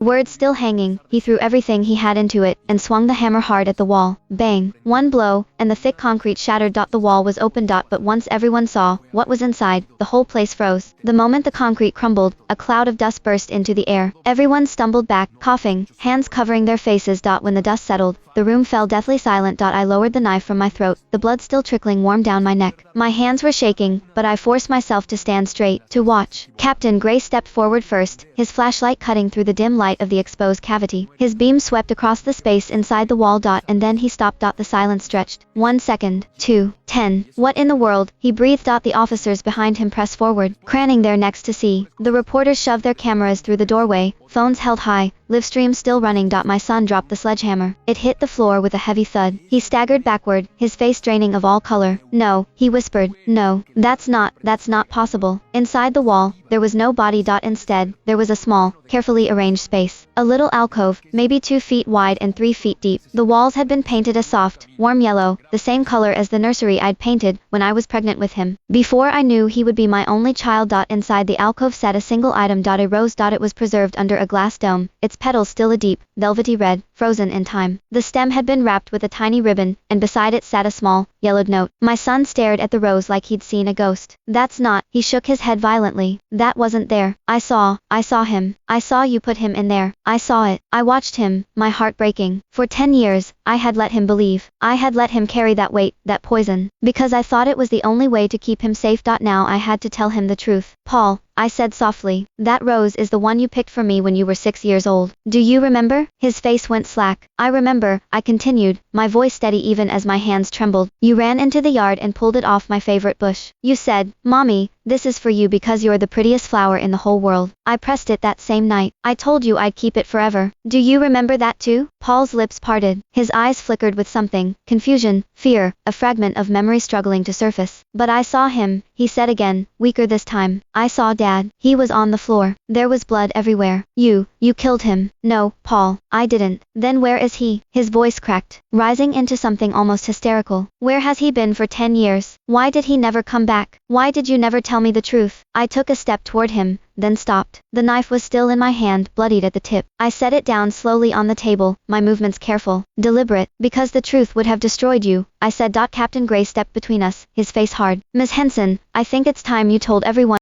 Words still hanging, he threw everything he had into it, and swung the hammer hard at the wall. Bang! One blow, and the thick concrete shattered. The wall was open. But once everyone saw what was inside, the whole place froze. The moment the concrete crumbled, a cloud of dust burst into the air. Everyone stumbled back, coughing, hands covering their faces. When the dust settled, the room fell deathly silent. I lowered the knife from my throat, the blood still trickling warm down my neck. My hands were shaking, but I forced myself to stand straight, to watch. Captain Gray stepped forward first, his flashlight cutting through the dim light of the exposed cavity. His beam swept across the space inside the wall. And then he stopped. The silence stretched. 1 second, 2, 10. What in the world? He breathed. The officers behind him pressed forward, craning their necks to see. The reporters shoved their cameras through the doorway, phones held high, live stream still running. My son dropped the sledgehammer. It hit the floor with a heavy thud. He staggered backward, his face draining of all color. No, he whispered. No, that's not possible. Inside the wall, there was no body. Instead, there was a small, carefully arranged space. A little alcove, maybe 2 feet wide and 3 feet deep. The walls had been painted a soft, warm yellow, the same color as the nursery I'd painted when I was pregnant with him. Before I knew he would be my only child. Inside the alcove sat a single item. A rose. It was preserved under a glass dome, its petals still a deep, velvety red, frozen in time. The stem had been wrapped with a tiny ribbon, and beside it sat a small, yellowed note. My son stared at the rose like he'd seen a ghost. That's not, he shook his head violently. That wasn't there. I saw him. I saw you put him in there. I saw it. I watched him, my heart breaking. For 10 years, I had let him believe. I had let him carry that weight, that poison, because I thought it was the only way to keep him safe. Now I had to tell him the truth. Paul, I said softly, that rose is the one you picked for me when you were 6 years old. Do you remember? His face went slack. I remember, I continued, my voice steady even as my hands trembled. You ran into the yard and pulled it off my favorite bush. You said, Mommy, this is for you because you're the prettiest flower in the whole world. I pressed it that same night. I told you I'd keep it forever. Do you remember that too? Paul's lips parted. His eyes flickered with something, confusion, fear, a fragment of memory struggling to surface. But I saw him, he said again, weaker this time. I saw Dad. He was on the floor. There was blood everywhere. You killed him. No, Paul, I didn't. Then where is he? His voice cracked, rising into something almost hysterical. Where has he been for 10 years? Why did he never come back? Why did you never tell me the truth? I took a step toward him, then stopped. The knife was still in my hand, bloodied at the tip. I set it down slowly on the table, my movements careful, deliberate, because the truth would have destroyed you, I said. Captain Gray stepped between us, his face hard. Miss Henson, I think it's time you told everyone